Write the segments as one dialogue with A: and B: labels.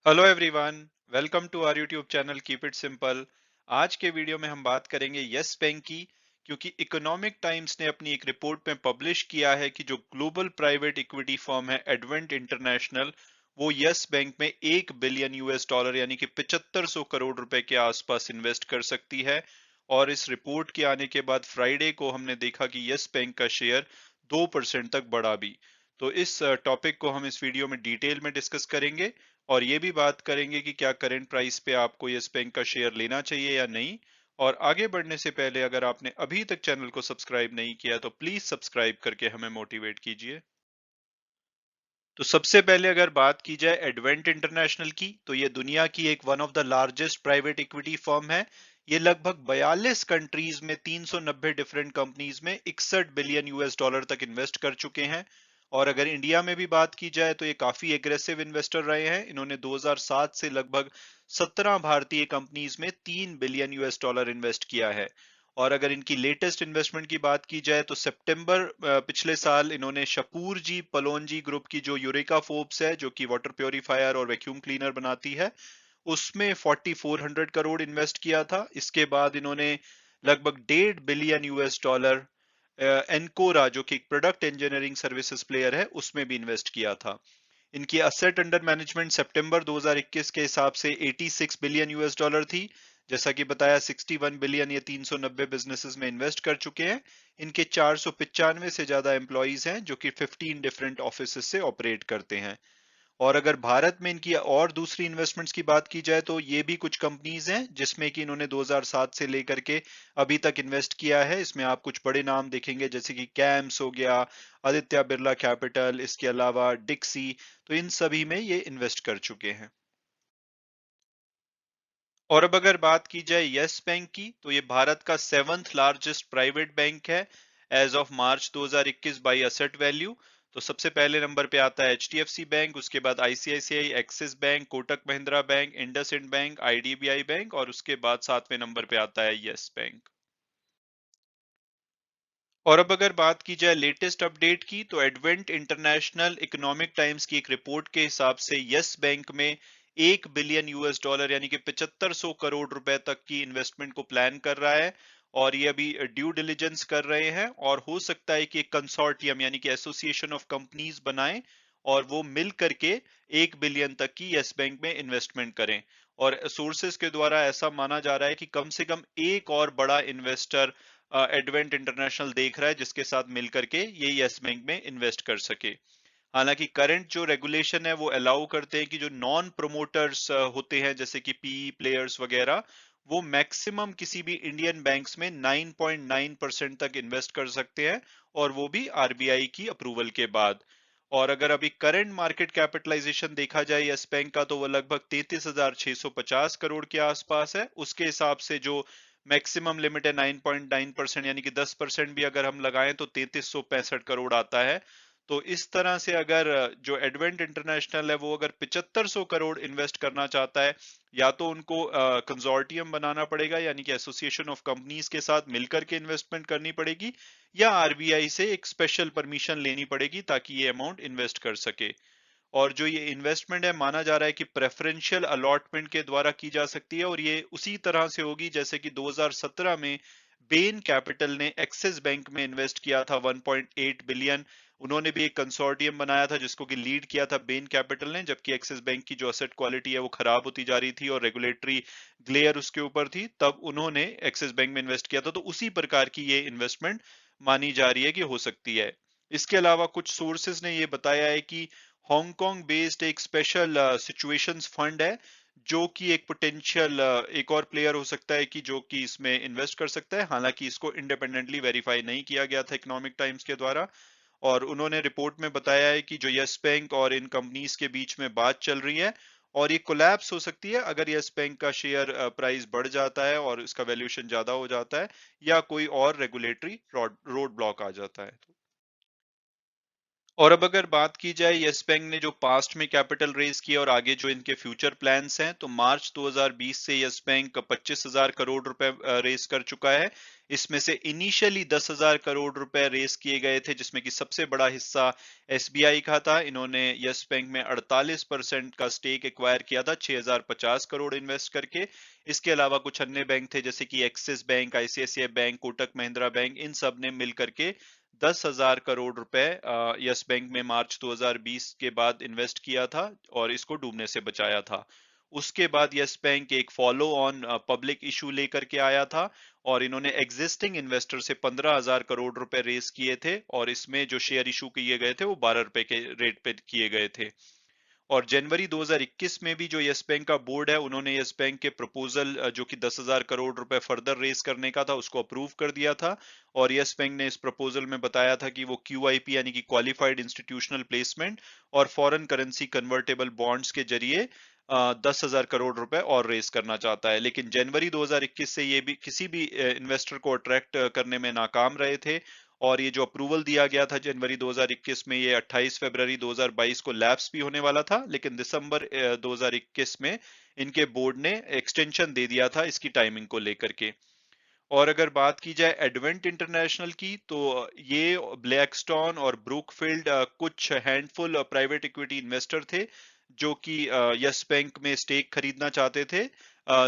A: Hello everyone, welcome to our YouTube channel keep it simple. आज के video में हम बात करेंगे यस बैंक की, क्योंकि इकोनॉमिक टाइम्स ने अपनी एक रिपोर्ट में पब्लिश किया है कि जो ग्लोबल प्राइवेट इक्विटी फर्म है एडवेंट इंटरनेशनल, वो यस बैंक में 1 बिलियन यूएस डॉलर यानी कि 7500 करोड़ रुपए के आसपास इन्वेस्ट कर सकती है। और इस रिपोर्ट के आने के बाद फ्राइडे को हमने देखा कि यस बैंक का शेयर 2% तक बढ़ा भी। तो इस टॉपिक को हम इस वीडियो में डिटेल में डिस्कस करेंगे और ये भी बात करेंगे कि क्या करंट प्राइस पे आपको यस बैंक का शेयर लेना चाहिए या नहीं। और आगे बढ़ने से पहले अगर आपने अभी तक चैनल को सब्सक्राइब नहीं किया तो प्लीज सब्सक्राइब करके हमें मोटिवेट कीजिए। तो सबसे पहले अगर बात की जाए एडवेंट इंटरनेशनल की, तो ये दुनिया की एक one of the largest private equity firm है। ये लगभग 42 कंट्रीज में 390 डिफरेंट कंपनीज में 61 बिलियन यूएस डॉलर तक इन्वेस्ट कर चुके हैं। और अगर इंडिया में भी बात की जाए तो ये काफी एग्रेसिव इन्वेस्टर रहे हैं। इन्होंने 2007 से लगभग 17 भारतीय कंपनीज में 3 बिलियन यूएस डॉलर इन्वेस्ट किया है। और अगर इनकी लेटेस्ट इन्वेस्टमेंट की बात की जाए तो सितंबर पिछले साल इन्होंने शपूर जी पलोनजी ग्रुप की जो यूरेका फोर्ब्स है, जो कि वाटर प्योरीफायर और वैक्यूम क्लीनर बनाती है, उसमें 4400 करोड़ इन्वेस्ट किया था। इसके बाद इन्होंने लगभग 1.5 बिलियन यूएस डॉलर एनकोरा, जो कि प्रोडक्ट इंजीनियरिंग सर्विसेज प्लेयर है, उसमें भी इन्वेस्ट किया था। इनकी असेट अंडर मैनेजमेंट सितंबर 2021 के हिसाब से 86 बिलियन यूएस डॉलर थी। जैसा कि बताया 61 बिलियन ये 390 बिजनेसेस में इन्वेस्ट कर चुके हैं। इनके 495 से ज्यादा एम्प्लॉइज हैं जो कि 15 डिफरेंट ऑफिस से ऑपरेट करते हैं। और अगर भारत में इनकी और दूसरी इन्वेस्टमेंट्स की बात की जाए तो ये भी कुछ कंपनीज हैं जिसमें कि इन्होंने 2007 से लेकर के अभी तक इन्वेस्ट किया है। इसमें आप कुछ बड़े नाम देखेंगे जैसे कि कैम्स हो गया, आदित्य बिरला कैपिटल, इसके अलावा डिक्सी। तो इन सभी में ये इन्वेस्ट कर चुके हैं। और अब अगर बात की जाए यस बैंक की, तो ये भारत का 7th लार्जेस्ट प्राइवेट बैंक है as of March 2021 by asset value. तो सबसे पहले नंबर पे आता है एचडीएफसी बैंक, उसके बाद ICICI, axis bank, Kotak Mahindra bank, IndusInd bank, IDBI bank, और उसके बाद 7वें नंबर पे आता है यस बैंक। और अब अगर बात की जाए लेटेस्ट अपडेट की, तो एडवेंट इंटरनेशनल इकोनॉमिक टाइम्स की एक रिपोर्ट के हिसाब से यस बैंक में 1 बिलियन यूएस डॉलर यानी कि 7500 करोड़ रुपए तक की इन्वेस्टमेंट को प्लान कर रहा है। और ये अभी ड्यू डिलिजेंस कर रहे हैं और हो सकता है कि एक कंसोर्टियम यानी कि एसोसिएशन ऑफ कंपनीज बनाएं और वो मिल करके 1 बिलियन तक की यस बैंक में इन्वेस्टमेंट करें। और सोर्सेस के द्वारा ऐसा माना जा रहा है कि कम से कम एक और बड़ा इन्वेस्टर एडवेंट इंटरनेशनल देख रहा है जिसके साथ मिलकर के ये यस बैंक में इन्वेस्ट कर सके। हालांकि करंट जो रेगुलेशन है वो अलाउ करते हैं कि जो नॉन प्रोमोटर्स होते हैं जैसे कि पीई प्लेयर्स वगैरह, वो मैक्सिमम किसी भी इंडियन बैंक्स में 9.9% तक इन्वेस्ट कर सकते हैं, और वो भी आरबीआई की अप्रूवल के बाद। और अगर अभी करंट मार्केट कैपिटलाइजेशन देखा जाए यस बैंक का, तो वो लगभग 33,650 करोड़ के आसपास है। उसके हिसाब से जो मैक्सिमम लिमिट है 9.9% यानी कि 10% भी अगर हम लगाएं तो 3365 करोड़ आता है। तो इस तरह से अगर जो एडवेंट इंटरनेशनल है वो अगर 7500 करोड़ इन्वेस्ट करना चाहता है, या तो उनको कंसोर्टियम बनाना पड़ेगा यानी कि एसोसिएशन ऑफ कंपनीज के साथ मिलकर के इन्वेस्टमेंट करनी पड़ेगी, या आरबीआई से एक स्पेशल परमिशन लेनी पड़ेगी ताकि ये अमाउंट इन्वेस्ट कर सके। और जो ये इन्वेस्टमेंट है माना जा रहा है कि प्रेफरेंशियल अलॉटमेंट के द्वारा की जा सकती है, और ये उसी तरह से होगी जैसे कि 2017 में बेन कैपिटल ने एक्सिस बैंक में इन्वेस्ट किया था 1.8 बिलियन। उन्होंने भी एक कंसोर्टियम बनाया था जिसको कि लीड किया था बेन कैपिटल ने, जबकि एक्सिस बैंक की जो असेट क्वालिटी है वो खराब होती जा रही थी और रेगुलेटरी ग्लेयर उसके ऊपर थी, तब उन्होंने एक्सिस बैंक में इन्वेस्ट किया था। तो उसी प्रकार की ये इन्वेस्टमेंट मानी जा रही है कि हो सकती है। इसके अलावा कुछ सोर्सेज ने ये बताया है कि हांगकांग बेस्ड एक स्पेशल सिचुएशंस फंड है जो कि एक पोटेंशियल एक और प्लेयर हो सकता है कि जो कि इसमें इन्वेस्ट कर सकता है। हालांकि इसको इंडिपेंडेंटली वेरीफाई नहीं किया गया था इकोनॉमिक टाइम्स के द्वारा। और उन्होंने रिपोर्ट में बताया है कि जो यस बैंक और इन कंपनीज के बीच में बात चल रही है और ये कोलैप्स हो सकती है अगर यस बैंक का शेयर प्राइस बढ़ जाता है और इसका वैल्यूएशन ज्यादा हो जाता है, या कोई और रेगुलेटरी रोड ब्लॉक आ जाता है। और अब अगर बात की जाए यस बैंक ने जो पास्ट में कैपिटल रेज किया और आगे जो इनके फ्यूचर प्लान्स हैं, तो मार्च 2020 से यस बैंक 25,000 करोड़ रुपए रेज कर चुका है। इसमें से इनिशियली 10,000 करोड़ रुपए रेज किए गए थे, जिसमें कि सबसे बड़ा हिस्सा एसबीआई का था। इन्होंने यस बैंक में 48% का स्टेक एक्वायर किया था 6,050 करोड़ इन्वेस्ट करके। इसके अलावा कुछ अन्य बैंक थे, जैसे कि Axis bank, ICICI bank, Kotak Mahindra bank, इन सब ने मिल करके 10,000 करोड़ रुपए यस बैंक में मार्च 2020 के बाद इन्वेस्ट किया था और इसको डूबने से बचाया था। उसके बाद यस बैंक एक फॉलो ऑन पब्लिक इशू लेकर के आया था और इन्होंने एग्जिस्टिंग इन्वेस्टर से 15,000 करोड़ रुपए रेज किए थे और इसमें जो शेयर इशू किए गए थे वो 12 रुपए के रेट पे किए गए थे। और जनवरी 2021 में भी जो यस बैंक का बोर्ड है, उन्होंने यस बैंक के प्रपोजल जो कि 10,000 करोड़ रुपए फर्दर रेस करने का था, उसको अप्रूव कर दिया था। और यस बैंक ने इस प्रपोजल में बताया था कि वो क्यूआईपी यानी कि क्वालिफाइड इंस्टीट्यूशनल प्लेसमेंट और फॉरेन करेंसी कन्वर्टेबल बॉन्ड्स के जरिए 10,000 करोड़ रुपए और रेस करना चाहता है। लेकिन जनवरी 2021 से ये भी किसी भी इन्वेस्टर को अट्रैक्ट करने में नाकाम रहे थे और ये जो अप्रूवल दिया गया था जनवरी 2021 में, ये 28 फरवरी 2022 को लैप्स भी होने वाला था, लेकिन दिसंबर 2021 में इनके बोर्ड ने एक्सटेंशन दे दिया था इसकी टाइमिंग को लेकर के। और अगर बात की जाए एडवेंट इंटरनेशनल की, तो ये ब्लैकस्टोन और ब्रूकफील्ड कुछ हैंडफुल प्राइवेट इक्विटी इन्वेस्टर थे जो कि यस बैंक में स्टेक खरीदना चाहते थे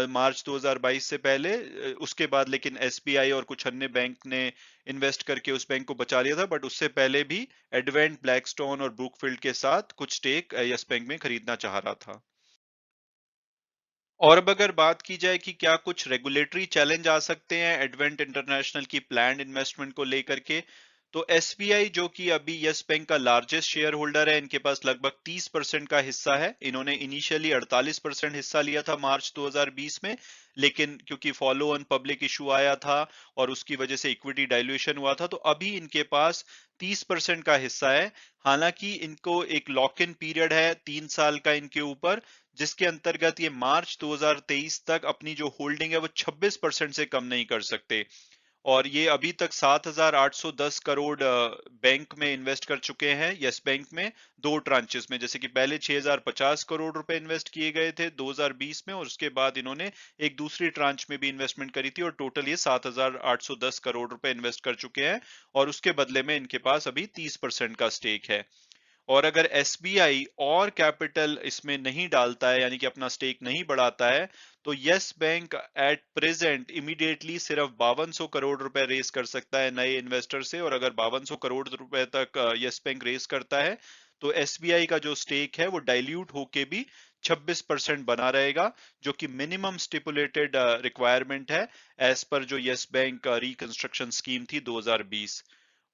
A: मार्च 2022 से पहले। उसके बाद लेकिन एसबीआई और कुछ अन्य बैंक ने इन्वेस्ट करके उस बैंक को बचा लिया था, बट उससे पहले भी एडवेंट ब्लैकस्टोन और ब्रूकफील्ड के साथ कुछ स्टेक यस बैंक में खरीदना चाह रहा था। और अब अगर बात की जाए कि क्या कुछ रेगुलेटरी चैलेंज आ सकते हैं एडवेंट इंटरनेशनल की प्लान्ड इन्वेस्टमेंट को लेकर के, तो एसबीआई जो कि अभी यस बैंक का लार्जेस्ट शेयर होल्डर है, इनके पास लगभग 30% का हिस्सा है। इन्होंने इनिशियली 48% हिस्सा लिया था मार्च 2020 में, लेकिन क्योंकि फॉलो ऑन पब्लिक इशू आया था और उसकी वजह से इक्विटी डाइल्यूशन हुआ था, तो अभी इनके पास 30% का हिस्सा है। हालांकि इनको एक लॉक इन पीरियड है 3 साल का इनके ऊपर, जिसके अंतर्गत ये मार्च 2023 तक अपनी जो होल्डिंग है वो 26% से कम नहीं कर सकते। और ये अभी तक 7,810 करोड़ बैंक में इन्वेस्ट कर चुके हैं, यस बैंक में, दो ट्रांचेस में। जैसे कि पहले 6,050 करोड़ रुपए इन्वेस्ट किए गए थे 2020 में, और उसके बाद इन्होंने एक दूसरी ट्रांच में भी इन्वेस्टमेंट करी थी और टोटल ये 7,810 करोड़ रुपए इन्वेस्ट कर चुके हैं। और उसके बदले में इनके पास अभी 30% का स्टेक है। और अगर एसबीआई और कैपिटल इसमें नहीं डालता है, यानी कि अपना स्टेक नहीं बढ़ाता है, तो yes bank at present immediately सिर्फ 5200 करोड़ रुपए रेस कर सकता है नए इन्वेस्टर से। और अगर 5200 करोड़ रुपए तक यस बैंक रेस करता है, तो एसबीआई का जो स्टेक है वो डाइल्यूट होके भी 26% बना रहेगा, जो कि मिनिमम स्टिपुलेटेड रिक्वायरमेंट है एज पर जो यस बैंक रिकंस्ट्रक्शन स्कीम थी 2020।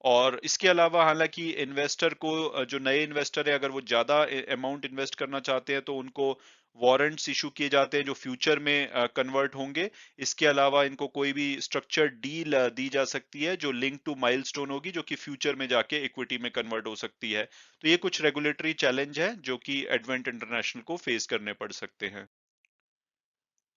A: और इसके अलावा हालांकि इन्वेस्टर को जो नए इन्वेस्टर है, अगर वो ज्यादा अमाउंट इन्वेस्ट करना चाहते हैं, तो उनको वारंट्स इशू किए जाते हैं जो फ्यूचर में कन्वर्ट होंगे। इसके अलावा इनको कोई भी स्ट्रक्चर्ड डील दी जा सकती है जो लिंक टू माइलस्टोन होगी, जो कि फ्यूचर में जाके इक्विटी में कन्वर्ट हो सकती है। तो ये कुछ रेगुलेटरी चैलेंज है जो कि एडवेंट इंटरनेशनल को फेस करने पड़ सकते हैं।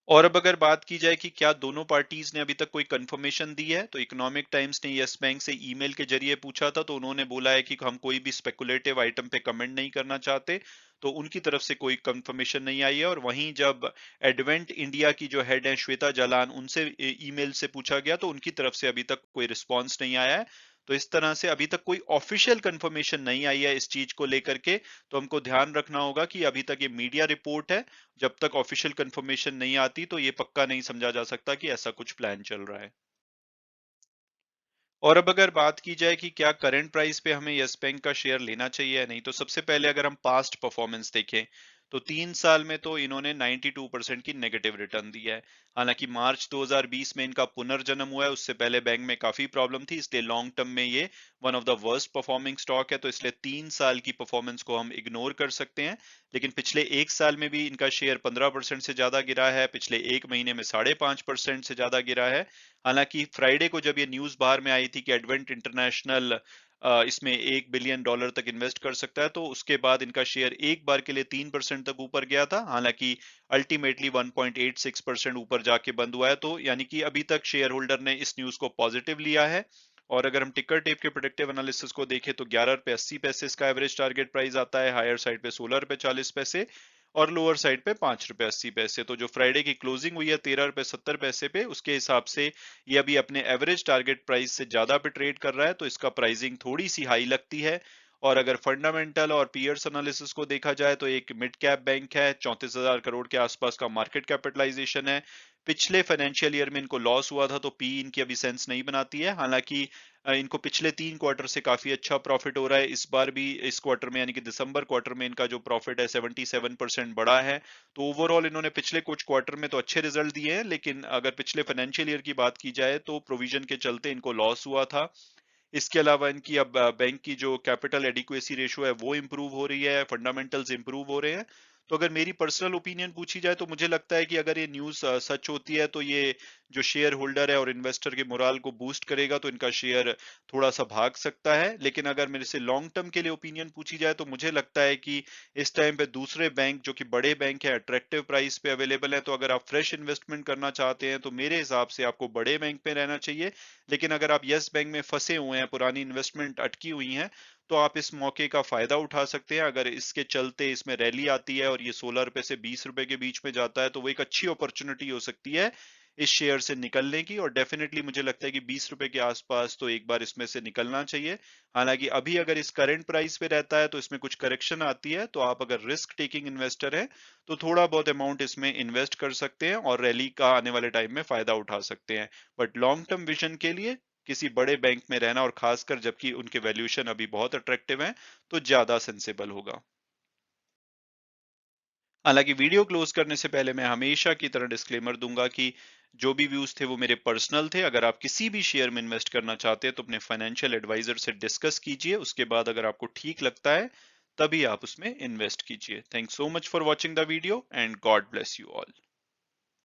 A: और अब अगर बात की जाए कि क्या दोनों पार्टीज ने अभी तक कोई कंफर्मेशन दी है, तो इकोनॉमिक टाइम्स ने यस बैंक से ईमेल के जरिए पूछा था, तो उन्होंने बोला है कि हम कोई भी स्पेकुलेटिव आइटम पे कमेंट नहीं करना चाहते। तो उनकी तरफ से कोई कंफर्मेशन नहीं आई है। और वहीं जब एडवेंट इंडिया की जो हेड है श्वेता जालान, उनसे ईमेल से पूछा गया, तो उनकी तरफ से अभी तक कोई रिस्पॉन्स नहीं आया है। तो इस तरह से अभी तक कोई ऑफिशियल कंफर्मेशन नहीं आई है इस चीज को लेकर के। तो हमको ध्यान रखना होगा कि अभी तक ये मीडिया रिपोर्ट है। जब तक ऑफिशियल कंफर्मेशन नहीं आती, तो ये पक्का नहीं समझा जा सकता कि ऐसा कुछ प्लान चल रहा है। और अब अगर बात की जाए कि क्या करंट प्राइस पे हमें यस बैंक का शेयर लेना चाहिए या नहीं, तो सबसे पहले अगर हम पास्ट परफॉर्मेंस देखें, तो 3 साल में तो इन्होंने 92% की नेगेटिव रिटर्न दी है। हालांकि मार्च 2020 में इनका पुनर्जन्म हुआ है, उससे पहले बैंक में काफी प्रॉब्लम थी, इसलिए लॉन्ग टर्म में ये one of the worst performing stock है। तो इसलिए 3 साल की परफॉर्मेंस को हम इग्नोर कर सकते हैं। लेकिन पिछले 1 साल में भी इनका शेयर 15% से ज्यादा गिरा है, पिछले 1 महीने में 5.5% से ज्यादा गिरा है। हालांकि फ्राइडे को जब ये न्यूज बाहर में आई थी कि एडवेंट इंटरनेशनल इसमें $1 बिलियन तक इन्वेस्ट कर सकता है, तो उसके बाद इनका शेयर एक बार के लिए 3% तक ऊपर गया था। हालांकि अल्टीमेटली 1.86% ऊपर जाके बंद हुआ है। तो यानी कि अभी तक शेयर होल्डर ने इस न्यूज को पॉजिटिव लिया है। और अगर हम टिकर टेप के प्रेडिक्टिव एनालिसिस को देखें तो 11 रुपए 80 पैसे इसका एवरेज टारगेट प्राइस आता है, हायर साइड पे 16 रुपए 40 पैसे और लोअर साइड पे 5 रुपए 80 पैसे। तो जो फ्राइडे की क्लोजिंग हुई है 13 रुपए 70 पैसे पे, उसके हिसाब से ये अभी अपने एवरेज टारगेट प्राइस से ज्यादा पे ट्रेड कर रहा है, तो इसका प्राइसिंग थोड़ी सी हाई लगती है। और अगर फंडामेंटल और पीयर्स एनालिसिस को देखा जाए तो एक मिड कैप बैंक है, 34,000 करोड़ के आसपास का मार्केट कैपिटलाइजेशन है। पिछले फाइनेंशियल ईयर में इनको लॉस हुआ था, तो पी इनकी अभी सेंस नहीं बनाती है। हालांकि इनको पिछले 3 क्वार्टर से काफी अच्छा प्रॉफिट हो रहा है। इस बार भी इस क्वार्टर में यानी कि दिसंबर क्वार्टर में इनका जो प्रॉफिट है 77% बढ़ा है। तो ओवरऑल इन्होंने पिछले कुछ क्वार्टर में तो अच्छे रिजल्ट दिए हैं, लेकिन अगर पिछले फाइनेंशियल ईयर की बात की जाए तो प्रोविजन के चलते इनको लॉस हुआ था। इसके अलावा इनकी अब बैंक की जो कैपिटल एडिक्वेसी रेशियो है वो इंप्रूव हो रही है, फंडामेंटल्स इंप्रूव हो रहे हैं। तो अगर मेरी पर्सनल ओपिनियन पूछी जाए तो मुझे लगता है कि अगर ये न्यूज़ सच होती है तो ये जो शेयर होल्डर है और इन्वेस्टर के मोराल को बूस्ट करेगा, तो इनका शेयर थोड़ा सा भाग सकता है। लेकिन अगर मेरे से लॉन्ग टर्म के लिए ओपिनियन पूछी जाए तो मुझे लगता है कि इस टाइम पे दूसरे बैंक जो कि बड़े बैंक है अट्रैक्टिव प्राइस पे अवेलेबल है। तो अगर आप फ्रेश इन्वेस्टमेंट करना चाहते हैं तो मेरे हिसाब से आपको बड़े बैंक पे रहना चाहिए। लेकिन अगर आप यस बैंक में फंसे हुए हैं, पुरानी इन्वेस्टमेंट अटकी हुई है, तो आप इस मौके का फायदा उठा सकते हैं। अगर इसके चलते इसमें रैली आती है और ये 16 रुपए से 20 रुपए के बीच में जाता है, तो वो एक अच्छी अपॉर्चुनिटी हो सकती है इस शेयर से निकलने की। और डेफिनेटली मुझे लगता है कि 20 रुपए के आसपास तो एक बार इसमें से निकलना चाहिए। हालांकि अभी अगर इस करंट प्राइस पे रहता है तो इसमें कुछ करेक्शन आती है, तो आप अगर रिस्क टेकिंग इन्वेस्टर हैं तो थोड़ा बहुत अमाउंट इसमें इन्वेस्ट कर सकते हैं और रैली का आने वाले टाइम में फायदा उठा सकते हैं। बट लॉन्ग टर्म विजन के लिए किसी बड़े बैंक में रहना, और खासकर जबकि उनके वैल्यूएशन अभी बहुत अट्रैक्टिव हैं, तो ज्यादा सेंसेबल होगा। हालांकि वीडियो क्लोज करने से पहले मैं हमेशा की तरह डिस्क्लेमर दूंगा कि जो भी व्यूज थे वो मेरे पर्सनल थे। अगर आप किसी भी शेयर में इन्वेस्ट करना चाहते हैं तो अपने फाइनेंशियल एडवाइजर से डिस्कस कीजिए, उसके बाद अगर आपको ठीक लगता है तभी आप उसमें इन्वेस्ट कीजिए। Thanks so much for watching the video and God bless you all.